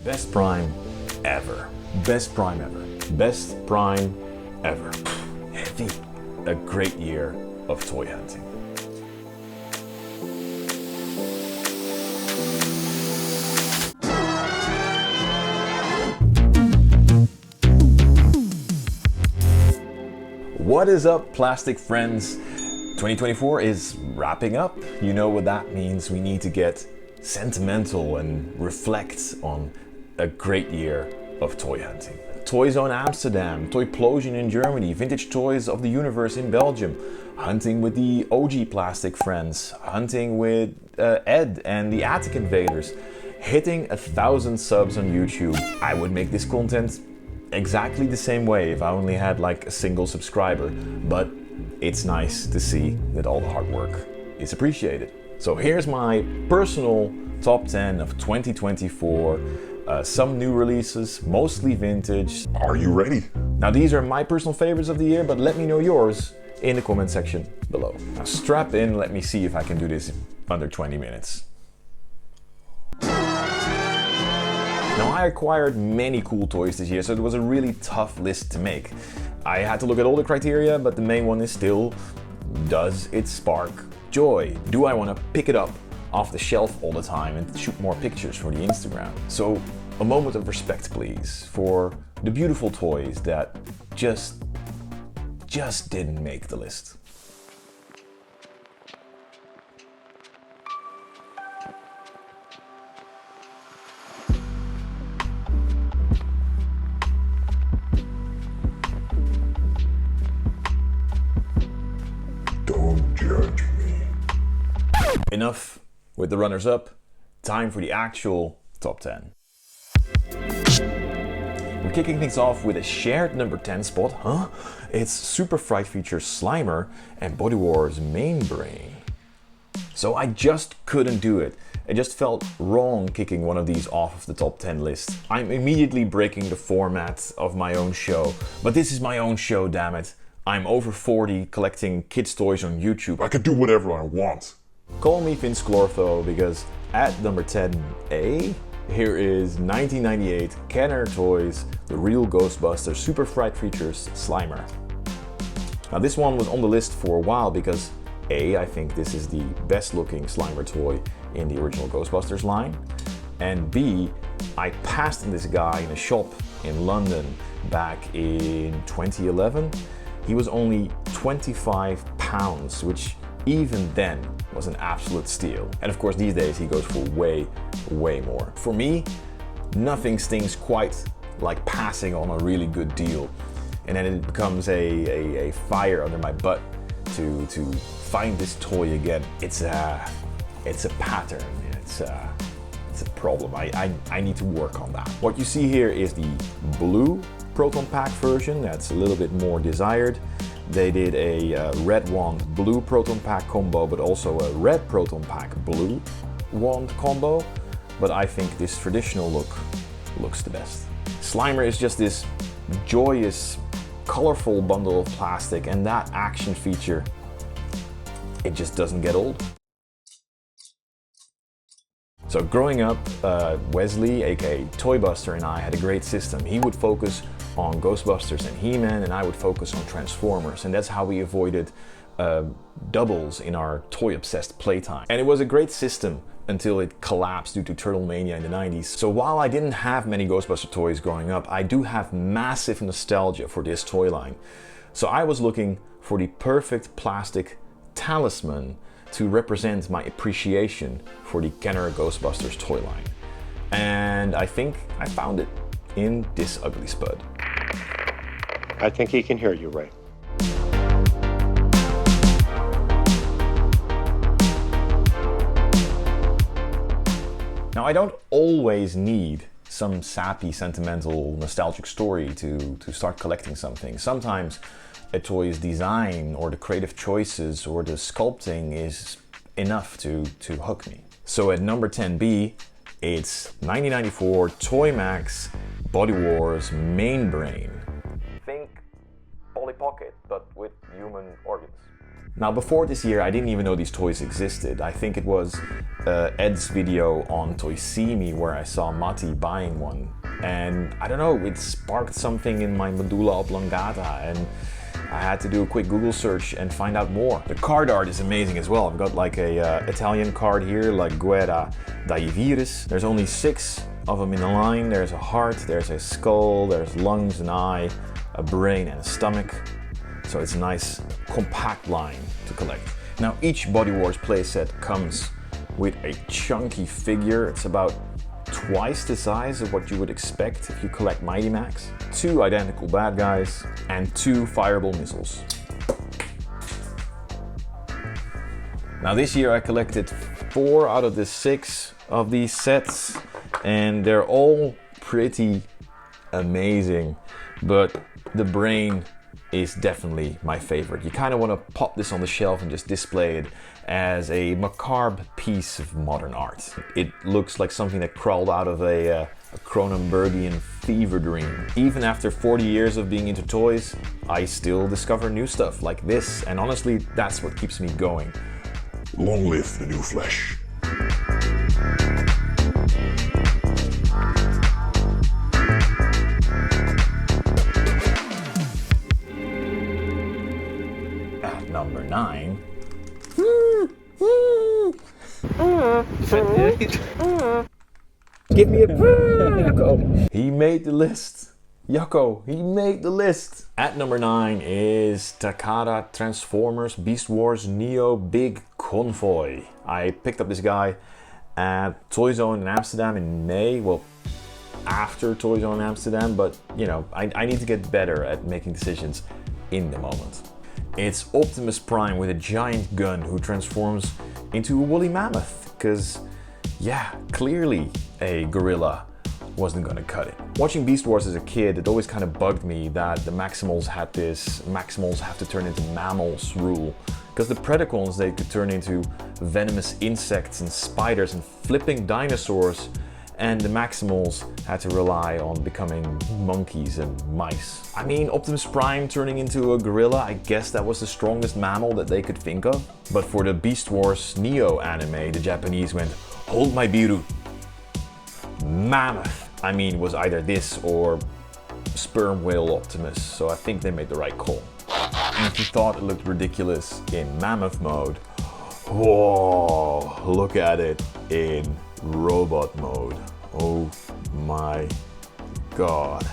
Best prime ever. Best prime ever. Best prime ever. Heavy. A great year of toy hunting. What is up, plastic friends? 2024 is wrapping up. You know what that means. We need to get sentimental and reflect on a great year of toy hunting. Toy Zone Amsterdam, Toyplosion in Germany, Vintage Toys of the Universe in Belgium, hunting with the OG plastic friends, hunting with Ed and the Attic Invaders, hitting 1,000 subs on YouTube. I would make this content exactly the same way if I only had like a single subscriber, but it's nice to see that all the hard work is appreciated. So here's my personal top 10 of 2024. Some new releases, mostly vintage. Are you ready? Now these are my personal favorites of the year, but let me know yours in the comment section below. Now strap in, let me see if I can do this in under 20 minutes. Now I acquired many cool toys this year, so it was a really tough list to make. I had to look at all the criteria, but the main one is still, does it spark joy? Do I want to pick it up off the shelf all the time and shoot more pictures for the Instagram? So a moment of respect please for the beautiful toys that just didn't make the list. Don't judge me. Enough with the runners-up, time for the actual top 10. We're kicking things off with a shared number 10 spot, huh? It's Super Fright Features Slimer and Body Wars Main Brain. So I just couldn't do it. It just felt wrong kicking one of these off of the top 10 list. I'm immediately breaking the format of my own show, but this is my own show, damn it. I'm over 40 collecting kids' toys on YouTube. I can do whatever I want. Call me Vince Clortho because at number 10A, here is 1998 Kenner Toys, the real Ghostbusters Super Fright Features Slimer. Now this one was on the list for a while because A, I think this is the best looking Slimer toy in the original Ghostbusters line, and B, I passed this guy in a shop in London back in 2011. He was only £25, which even then was an absolute steal. And of course these days he goes for way more. For me, nothing stings quite like passing on a really good deal. And then it becomes a fire under my butt to find this toy again. It's a pattern, it's a problem. I need to work on that. What you see here is the blue Proton Pack version that's a little bit more desired. They did a red wand blue Proton Pack combo, but also a red Proton Pack blue wand combo. But I think this traditional look looks the best. Slimer is just this joyous, colorful bundle of plastic, and that action feature, it just doesn't get old. So growing up, Wesley, aka Toybuster, and I had a great system. He would focus on Ghostbusters and He-Man, and I would focus on Transformers, and that's how we avoided doubles in our toy-obsessed playtime. And it was a great system until it collapsed due to Turtle Mania in the 90s. So while I didn't have many Ghostbuster toys growing up, I do have massive nostalgia for this toy line. So I was looking for the perfect plastic talisman to represent my appreciation for the Kenner Ghostbusters toy line. And I think I found it in this ugly spud. I think he can hear you, Ray. Now I don't always need some sappy, sentimental, nostalgic story to start collecting something. Sometimes a toy's design or the creative choices or the sculpting is enough to hook me. So at number 10B, it's 1994 Toy Max Body Wars Main Brain. Think Polly Pocket, but with human organs. Now before this year I didn't even know these toys existed. I think it was Ed's video on Toy See Me where I saw Matti buying one. And I don't know, it sparked something in my medulla oblongata and I had to do a quick Google search and find out more. The card art is amazing as well. I've got like a Italian card here, like Guerra dai Virus. There's only 6 of them in a line. There's a heart, there's a skull, there's lungs, an eye, a brain and a stomach. So it's a nice compact line to collect. Now each Body Wars playset comes with a chunky figure. It's about twice the size of what you would expect if you collect Mighty Max. 2 identical bad guys and 2 fireable missiles. Now this year I collected 4 out of the 6 of these sets and they're all pretty amazing, but the brain is definitely my favorite. You kind of want to pop this on the shelf and just display it as a macabre piece of modern art. It looks like something that crawled out of a Cronenbergian fever dream. Even after 40 years of being into toys, I still discover new stuff like this, and honestly, that's what keeps me going. Long live the new flesh. At number 9. Give me a Yako. He made the list. Yako, he made the list. At number 9 is Takara Transformers Beast Wars Neo Big Convoy. I picked up this guy at Toy Zone in Amsterdam in May. Well, after Toy Zone Amsterdam, but you know, I need to get better at making decisions in the moment. It's Optimus Prime with a giant gun who transforms into a woolly mammoth, because yeah, clearly a gorilla wasn't gonna cut it. Watching Beast Wars as a kid, it always kind of bugged me that the Maximals had this Maximals have to turn into mammals rule, because the Predacons, they could turn into venomous insects and spiders and flipping dinosaurs, and the Maximals had to rely on becoming monkeys and mice. I mean, Optimus Prime turning into a gorilla, I guess that was the strongest mammal that they could think of. But for the Beast Wars Neo anime, the Japanese went, hold my biru. Mammoth. I mean, was either this or sperm whale Optimus, so I think they made the right call. And if you thought it looked ridiculous in mammoth mode, whoa, look at it in robot mode. Oh my god.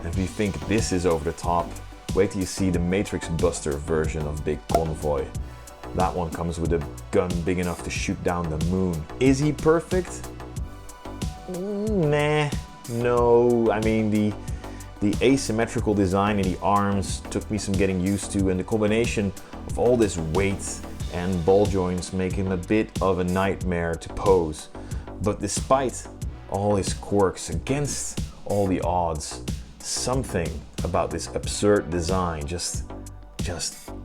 If you think this is over the top, wait till you see the Matrix Buster version of Big Convoy. That one comes with a gun big enough to shoot down the moon. Is he perfect? Nah, no. I mean, the asymmetrical design in the arms took me some getting used to, and the combination of all this weight and ball joints make him a bit of a nightmare to pose. But despite all his quirks, against all the odds, something about this absurd design just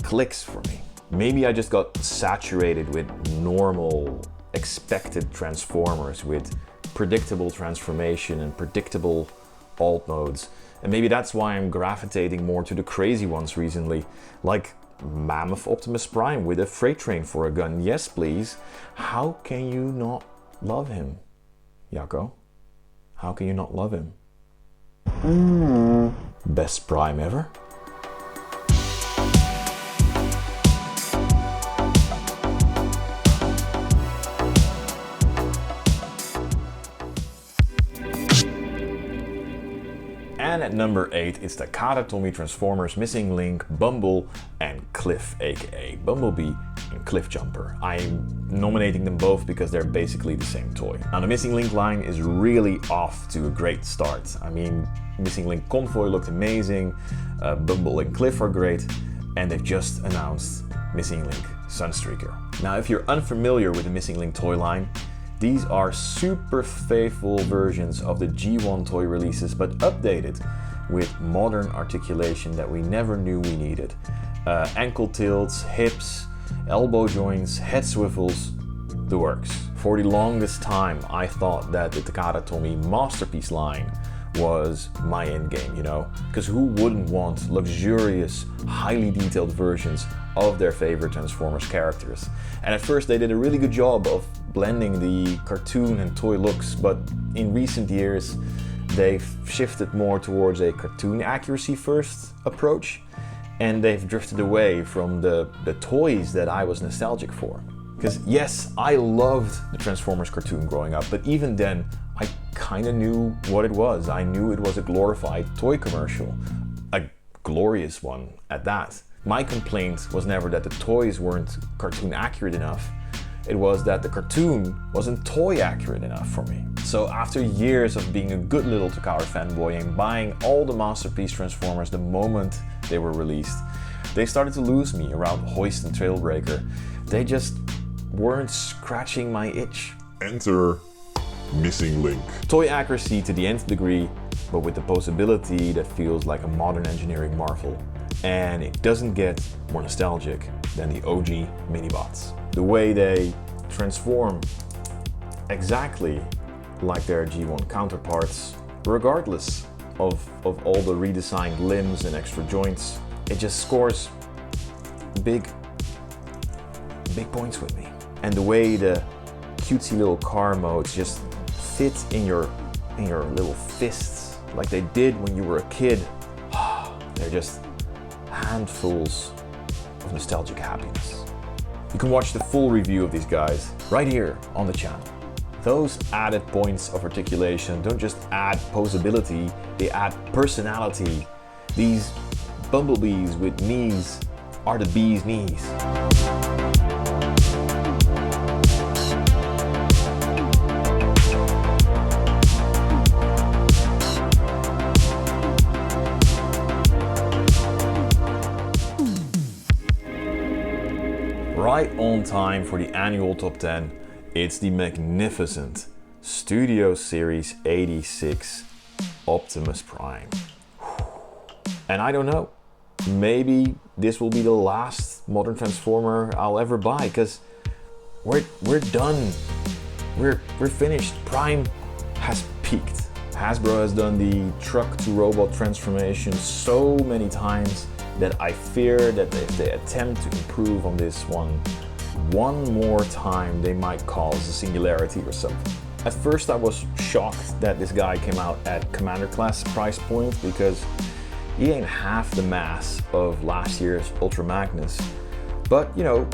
clicks for me. Maybe I just got saturated with normal, expected Transformers with predictable transformation and predictable alt modes. And maybe that's why I'm gravitating more to the crazy ones recently, like Mammoth Optimus Prime with a freight train for a gun. Yes, please. How can you not love him, Yako? How can you not love him? Best Prime ever? And at number 8, it's the Takara Transformers Missing Link, Bumble, and Cliff, aka Bumblebee and Cliff Jumper. I'm nominating them both because they're basically the same toy. Now the Missing Link line is really off to a great start. I mean, Missing Link Convoy looked amazing, Bumble and Cliff are great, and they've just announced Missing Link Sunstreaker. Now if you're unfamiliar with the Missing Link toy line, these are super faithful versions of the G1 toy releases, but updated with modern articulation that we never knew we needed. Ankle tilts, hips, elbow joints, head swivels, the works. For the longest time, I thought that the Takara Tomy Masterpiece line was my end game, you know? Because who wouldn't want luxurious, highly detailed versions of their favorite Transformers characters? And at first they did a really good job of blending the cartoon and toy looks, but in recent years they've shifted more towards a cartoon accuracy first approach, and they've drifted away from the toys that I was nostalgic for. Because yes, I loved the Transformers cartoon growing up, but even then I kind of knew what it was. I knew it was a glorified toy commercial, a glorious one at that. My complaint was never that the toys weren't cartoon accurate enough, it was that the cartoon wasn't toy accurate enough for me. So after years of being a good little Takara fanboy and buying all the Masterpiece Transformers the moment they were released, they started to lose me around Hoist and Trailbreaker. They just weren't scratching my itch. Enter Missing Link. Toy accuracy to the nth degree, but with the posability that feels like a modern engineering marvel. And it doesn't get more nostalgic than the OG Minibots. The way they transform exactly like their G1 counterparts, regardless of all the redesigned limbs and extra joints, it just scores big points with me. And the way the cutesy little car modes just fit in your little fists like they did when you were a kid, they're just handfuls of nostalgic happiness. You can watch the full review of these guys right here on the channel. Those added points of articulation don't just add posability, they add personality. These bumblebees with knees are the bee's knees. Right on time for the annual top 10, it's the magnificent Studio Series 86 Optimus Prime. And I don't know, maybe this will be the last modern Transformer I'll ever buy, because we're done. We're finished. Prime has peaked. Hasbro has done the truck to robot transformation so many times that I fear that if they attempt to improve on this one more time, they might cause a singularity or something. At first I was shocked that this guy came out at Commander class price point, because he ain't half the mass of last year's Ultra Magnus. But you know,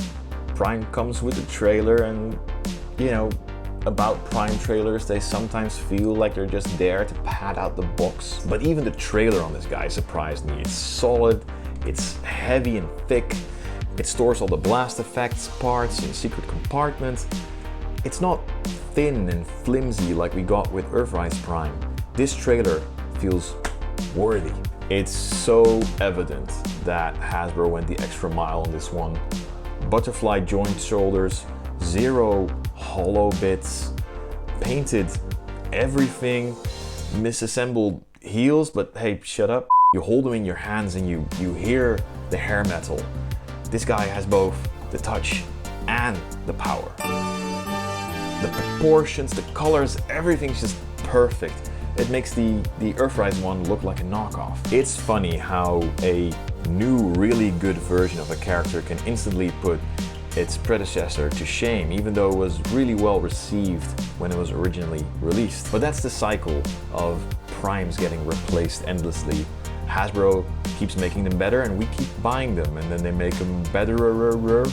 Prime comes with a trailer, and you know, about Prime trailers, they sometimes feel like they're just there to pad out the box. But even the trailer on this guy surprised me. It's solid, it's heavy and thick, it stores all the blast effects parts in secret compartments. It's not thin and flimsy like we got with Earthrise Prime. This trailer feels worthy. It's so evident that Hasbro went the extra mile on this one. Butterfly joint shoulders, zero hollow bits, painted everything, misassembled heels, but hey, shut up. You hold them in your hands and you hear the hair metal. This guy has both the touch and the power. The proportions, the colors, everything's just perfect. It makes the Earthrise one look like a knockoff. It's funny how a new, really good version of a character can instantly put its predecessor to shame, even though it was really well received when it was originally released. But that's the cycle of Primes getting replaced endlessly. Hasbro keeps making them better and we keep buying them, and then they make them better,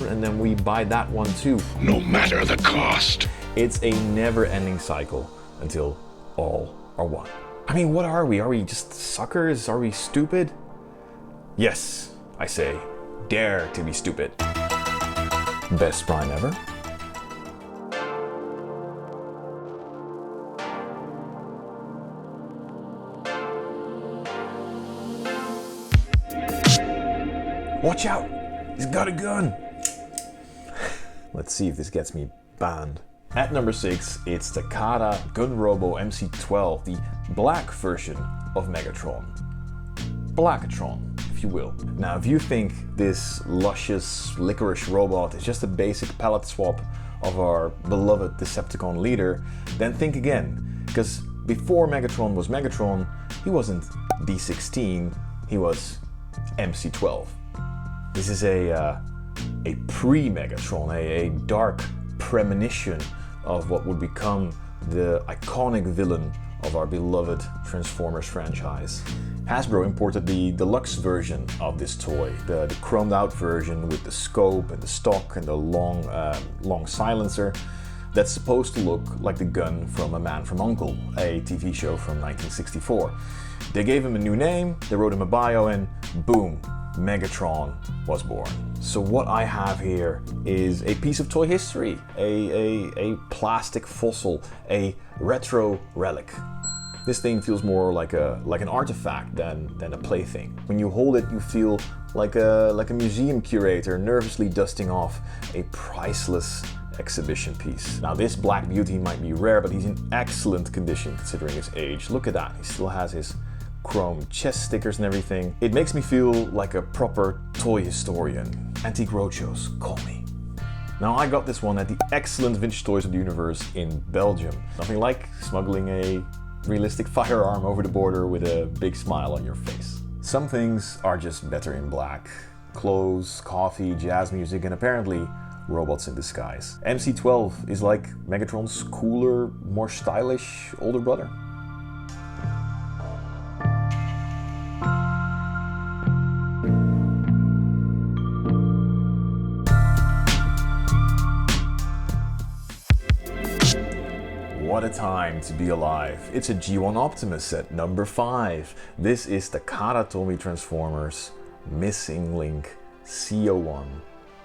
and then we buy that one too. No matter the cost. It's a never-ending cycle until all are one. I mean, what are we? Are we just suckers? Are we stupid? Yes, I say, dare to be stupid. Best Prime ever? Watch out! He's got a gun! Let's see if this gets me banned. At number 6, it's Takara Gun Robo MC12, the black version of Megatron. Blackatron, if you will. Now, if you think this luscious licorice robot is just a basic palette swap of our beloved Decepticon leader, then think again, because before Megatron was Megatron, he wasn't D16, he was MC12. This is a pre-Megatron, a dark premonition of what would become the iconic villain of our beloved Transformers franchise. Hasbro imported the deluxe version of this toy, the chromed out version with the scope and the stock and the long silencer that's supposed to look like the gun from A Man from U.N.C.L.E., a TV show from 1964. They gave him a new name, they wrote him a bio, and boom, Megatron was born. So what I have here is a piece of toy history, a plastic fossil, a retro relic. This thing feels more like an artifact than a plaything. When you hold it, you feel like a museum curator nervously dusting off a priceless exhibition piece. Now this Black Beauty might be rare, but he's in excellent condition considering his age. Look at that, he still has his chrome chest stickers and everything. It makes me feel like a proper toy historian. Antique Roadshows, call me. Now I got this one at the excellent Vintage Toys of the Universe in Belgium. Nothing like smuggling a realistic firearm over the border with a big smile on your face. Some things are just better in black. Clothes, coffee, jazz music, and apparently robots in disguise. MC12 is like Megatron's cooler, more stylish older brother. What a time to be alive. It's a G1 Optimus at number 5. This is the Karatomi Transformers Missing Link CO1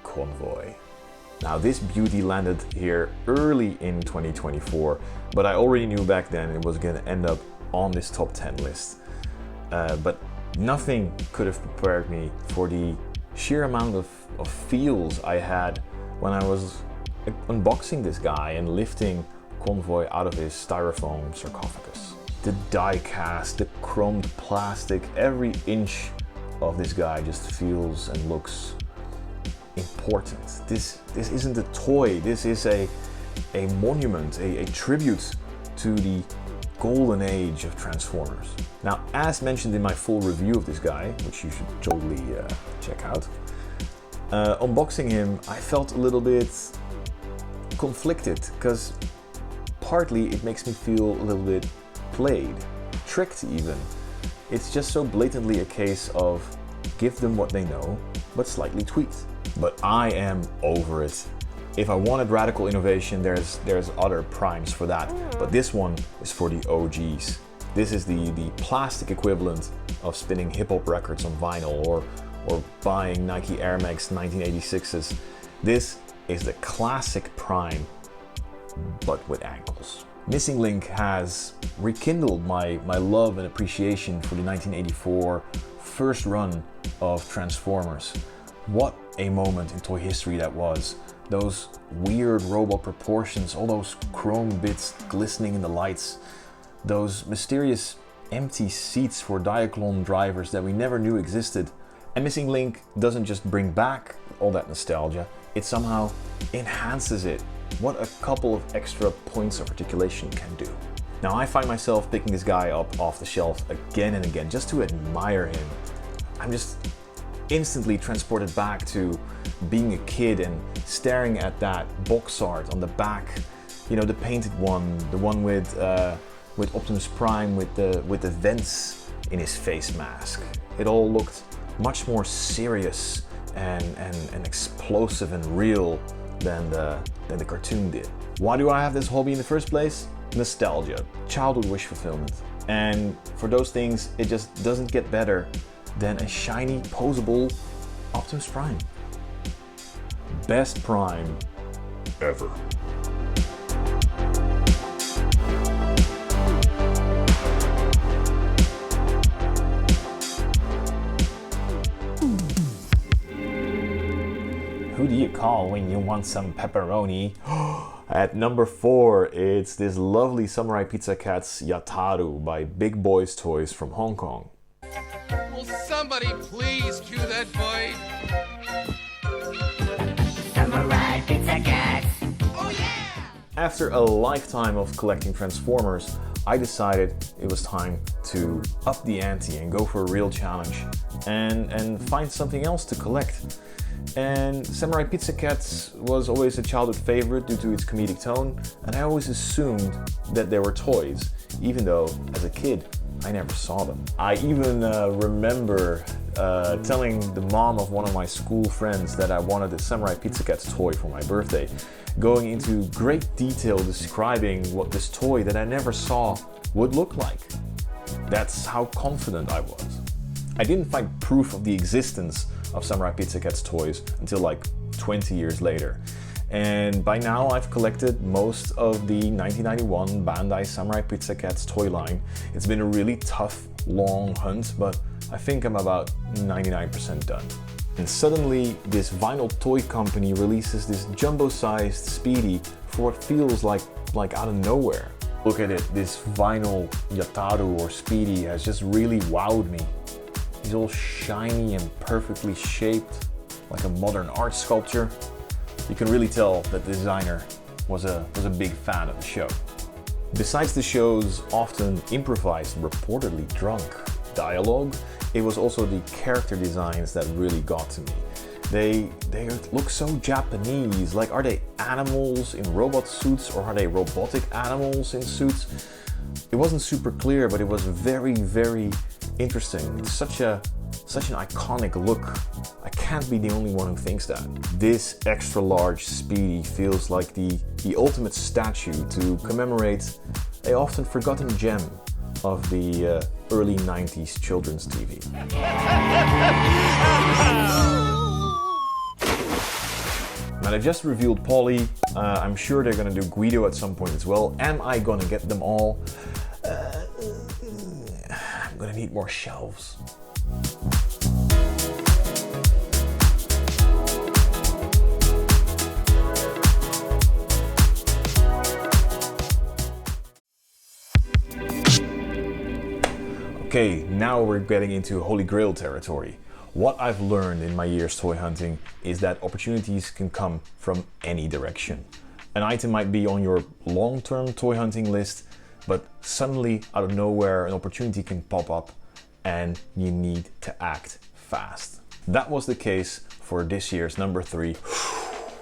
Convoy. Now this beauty landed here early in 2024, but I already knew back then it was going to end up on this top 10 list. But nothing could have prepared me for the sheer amount of feels I had when I was unboxing this guy and lifting Convoy out of his styrofoam sarcophagus. The die cast, the chromed plastic, every inch of this guy just feels and looks important. This isn't a toy, this is a monument, a tribute to the golden age of Transformers. Now, as mentioned in my full review of this guy, which you should totally check out, unboxing him, I felt a little bit conflicted, because partly it makes me feel a little bit played, tricked even. It's just so blatantly a case of give them what they know, but slightly tweaked. But I am over it. If I wanted radical innovation, there's other primes for that, but this one is for the OGs. This is the plastic equivalent of spinning hip-hop records on vinyl or buying Nike Air Max 1986s. This is the classic prime, but with ankles. Missing Link has rekindled my love and appreciation for the 1984 first run of Transformers. What a moment in toy history that was. Those weird robot proportions, all those chrome bits glistening in the lights, those mysterious empty seats for Diaclone drivers that we never knew existed. And Missing Link doesn't just bring back all that nostalgia, it somehow enhances it. What a couple of extra points of articulation can do. Now I find myself picking this guy up off the shelf again and again just to admire him. I'm just instantly transported back to being a kid and staring at that box art on the back. You know, the painted one, the one with Optimus Prime with the vents in his face mask. It all looked much more serious and explosive and real than the cartoon did. Why do I have this hobby in the first place? Nostalgia, childhood wish fulfillment. And for those things, it just doesn't get better than a shiny, posable Optimus Prime. Best Prime ever. Who do you call when you want some pepperoni? At number 4, it's this lovely Samurai Pizza Cat's Yataru by Big Boys Toys from Hong Kong. Will somebody please cue that fight? Samurai Pizza Cats. Oh yeah! After a lifetime of collecting Transformers, I decided it was time to up the ante and go for a real challenge and find something else to collect. And Samurai Pizza Cats was always a childhood favorite due to its comedic tone, and I always assumed that they were toys, even though as a kid I never saw them. I even remember telling the mom of one of my school friends that I wanted a Samurai Pizza Cats toy for my birthday, going into great detail describing what this toy that I never saw would look like. That's how confident I was. I didn't find proof of the existence of Samurai Pizza Cats toys until like 20 years later. And by now I've collected most of the 1991 Bandai Samurai Pizza Cats toy line. It's been a really tough, long hunt, but I think I'm about 99% done. And suddenly this vinyl toy company releases this jumbo-sized Speedy for what feels like out of nowhere. Look at it, this vinyl Yataru or Speedy has just really wowed me. He's all shiny and perfectly shaped, like a modern art sculpture. You can really tell that the designer was a big fan of the show. Besides the show's often improvised, reportedly drunk dialogue, it was also the character designs that really got to me. They look so Japanese, like are they animals in robot suits or are they robotic animals in suits? It wasn't super clear, but it was very, very interesting. It's such an iconic look. I can't be the only one who thinks that. This extra large Speedy feels like the ultimate statue to commemorate a often forgotten gem of the early 90s children's TV. Now they just revealed Polly. I'm sure they're gonna do Guido at some point as well. Am I gonna get them all? I'm gonna need more shelves. Okay, now we're getting into Holy Grail territory. What I've learned in my years toy hunting is that opportunities can come from any direction. An item might be on your long-term toy hunting list, but suddenly out of nowhere an opportunity can pop up and you need to act fast. That was the case for this year's number 3.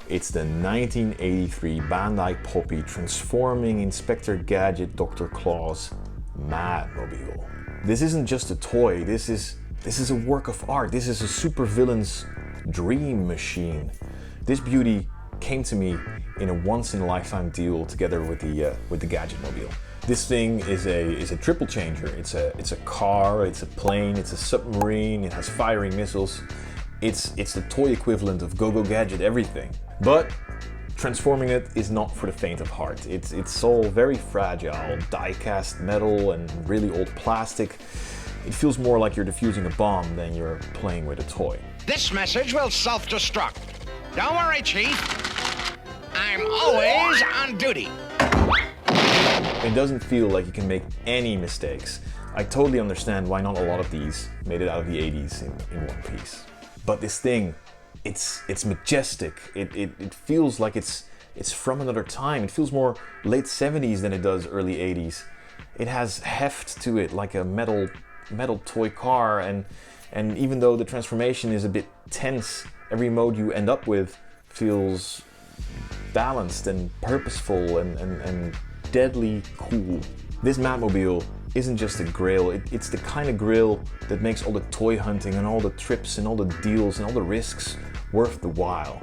It's the 1983 Bandai Poppy transforming Inspector Gadget Dr. Claus Madmobile. This isn't just a toy, this is a work of art. This is a supervillain's dream machine. This beauty came to me in a once-in-a-lifetime deal together with the Gadget Mobile. This thing is a triple changer. It's a car, it's a plane, it's a submarine, it has firing missiles. It's the toy equivalent of Go-Go Gadget everything. But transforming it is not for the faint of heart. It's all very fragile, die-cast metal and really old plastic. It feels more like you're defusing a bomb than you're playing with a toy. This message will self-destruct. Don't worry, Chief. I'm always on duty. It doesn't feel like you can make any mistakes. I totally understand why not a lot of these made it out of the 80s in one piece. But this thing, it's majestic. It feels like it's from another time. It feels more late 70s than it does early 80s. It has heft to it like a metal toy car, and even though the transformation is a bit tense, every mode you end up with feels balanced and purposeful and deadly cool. This Madmobile isn't just a grail, it's the kind of grail that makes all the toy hunting and all the trips and all the deals and all the risks worth the while.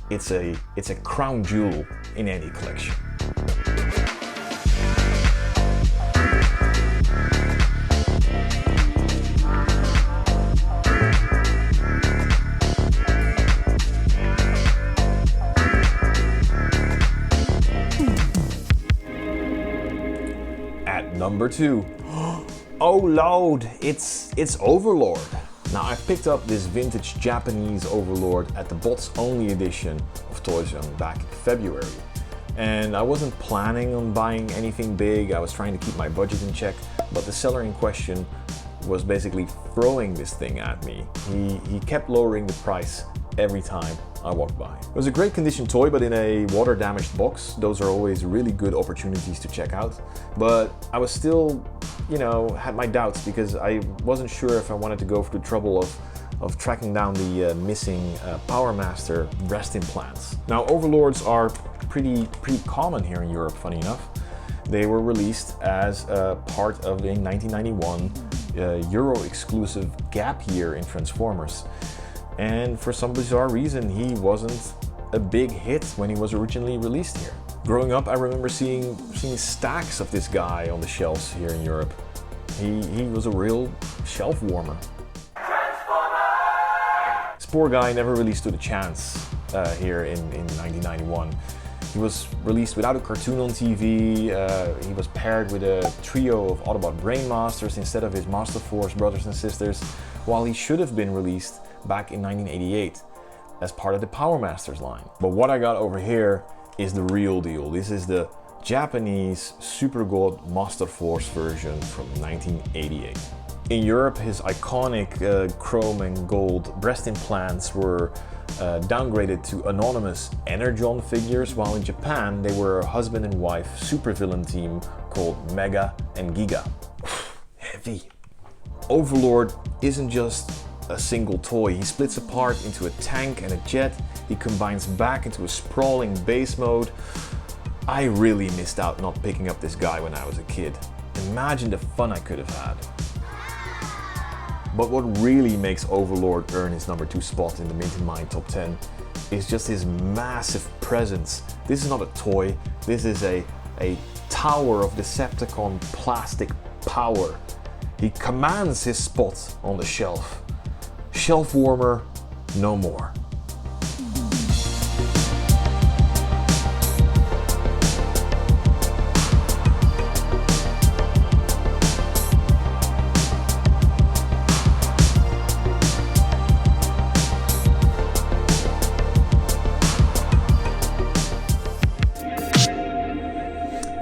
It's a crown jewel in any collection. Number 2. Oh Lord, it's Overlord. Now I've picked up this vintage Japanese Overlord at the Bots Only edition of Toy Zone back in February. And I wasn't planning on buying anything big, I was trying to keep my budget in check, but the seller in question was basically throwing this thing at me. He kept lowering the price every time I walked by. It was a great condition toy, but in a water damaged box. Those are always really good opportunities to check out. But I was still, you know, had my doubts because I wasn't sure if I wanted to go for the trouble of tracking down the missing Power Master breast implants. Now, Overlords are pretty common here in Europe, funny enough. They were released as part of the 1991 Euro exclusive gap year in Transformers. And for some bizarre reason, he wasn't a big hit when he was originally released here. Growing up, I remember seeing stacks of this guy on the shelves here in Europe. He was a real shelf warmer. This poor guy never really stood a chance here in 1991. He was released without a cartoon on TV, he was paired with a trio of Autobot Brain Masters instead of his Master Force brothers and sisters, while he should have been released back in 1988 as part of the Power Masters line. But what I got over here is the real deal. This is the Japanese Super God Master Force version from 1988. In Europe, his iconic chrome and gold breast implants were downgraded to anonymous Energon figures, while in Japan they were a husband and wife supervillain team called Mega and Giga. Heavy. Overlord isn't just a single toy. He splits apart into a tank and a jet. He combines back into a sprawling base mode. I really missed out not picking up this guy when I was a kid. Imagine the fun I could have had. But what really makes Overlord earn his number 2 spot in the Mint in Mind top 10 is just his massive presence. This is not a toy, this is a tower of Decepticon plastic power. He commands his spot on the shelf. Shelf warmer, no more.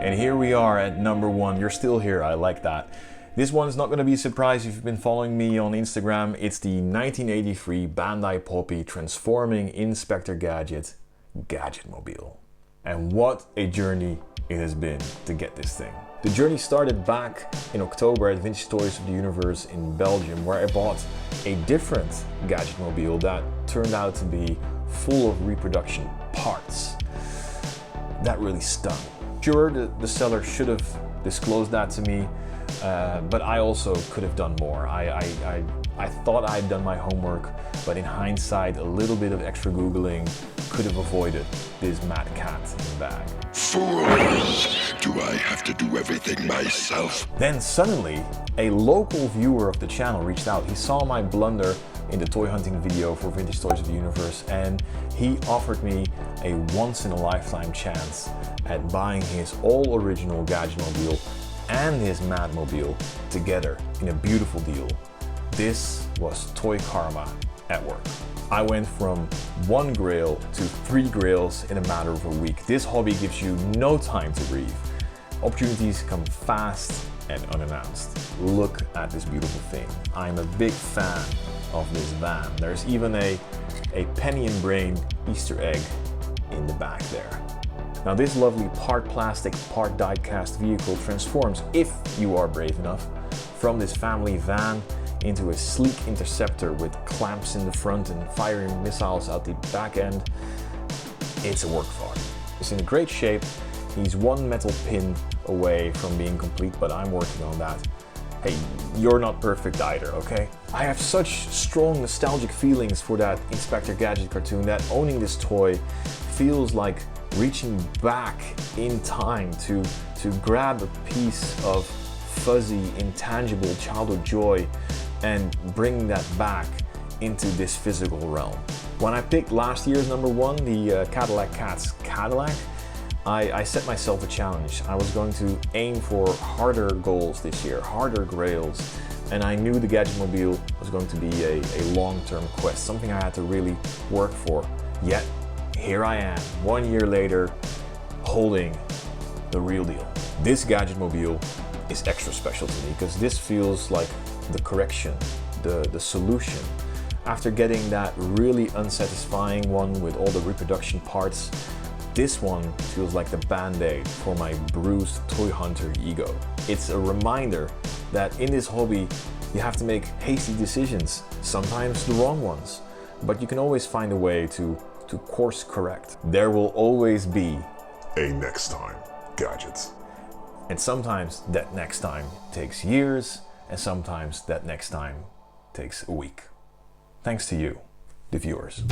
And here we are at number 1. You're still here, I like that. This one's not going to be a surprise if you've been following me on Instagram. It's the 1983 Bandai Poppy transforming Inspector Gadget, Gadget Mobile. And what a journey it has been to get this thing. The journey started back in October at Vintage Toys of the Universe in Belgium, where I bought a different Gadget Mobile that turned out to be full of reproduction parts. That really stung. Sure, the seller should have disclosed that to me, but I also could have done more. I thought I had done my homework, but in hindsight, a little bit of extra Googling could have avoided this mad cat in the bag. Fools! Do I have to do everything myself? Then suddenly, a local viewer of the channel reached out. He saw my blunder in the toy hunting video for Vintage Toys of the Universe, and he offered me a once-in-a-lifetime chance at buying his all-original Gadget Mobile and his Mad Mobile together in a beautiful deal. This was Toy Karma at work. I went from 1 grail to 3 grails in a matter of a week. This hobby gives you no time to breathe. Opportunities come fast and unannounced. Look at this beautiful thing. I'm a big fan of this van. There's even a penny and brain Easter egg in the back there. Now this lovely part plastic, part die-cast vehicle transforms, if you are brave enough, from this family van into a sleek interceptor with clamps in the front and firing missiles out the back end. It's a work of art. It's in great shape. He's 1 metal pin away from being complete, but I'm working on that. Hey, you're not perfect either, okay? I have such strong nostalgic feelings for that Inspector Gadget cartoon that owning this toy feels like reaching back in time to grab a piece of fuzzy, intangible childhood joy and bring that back into this physical realm. When I picked last year's number 1, the Cadillac Cat's Cadillac, I set myself a challenge. I was going to aim for harder goals this year, harder grails, and I knew the Gadget Mobile was going to be a long-term quest, something I had to really work for. Yet, here I am, 1 year later, holding the real deal. This Gadget Mobile is extra special to me because this feels like the correction, the solution. After getting that really unsatisfying one with all the reproduction parts, this one feels like the band-aid for my bruised toy hunter ego. It's a reminder that in this hobby you have to make hasty decisions, sometimes the wrong ones, but you can always find a way to course correct. There will always be A next time, Gadgets. and sometimes that next time takes years, and sometimes that next time takes a week. Thanks to you, the viewers.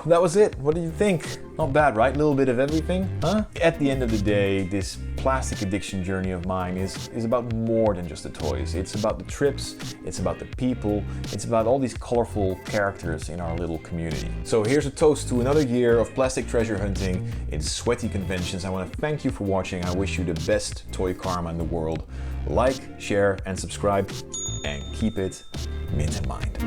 That was it. What do you think? Not bad, right? A little bit of everything, huh? At the end of the day, this plastic addiction journey of mine is about more than just the toys. It's about the trips, it's about the people, it's about all these colorful characters in our little community. So here's a toast to another year of plastic treasure hunting in sweaty conventions. I want to thank you for watching. I wish you the best toy karma in the world. Like, share, and subscribe, and keep it mint in mind.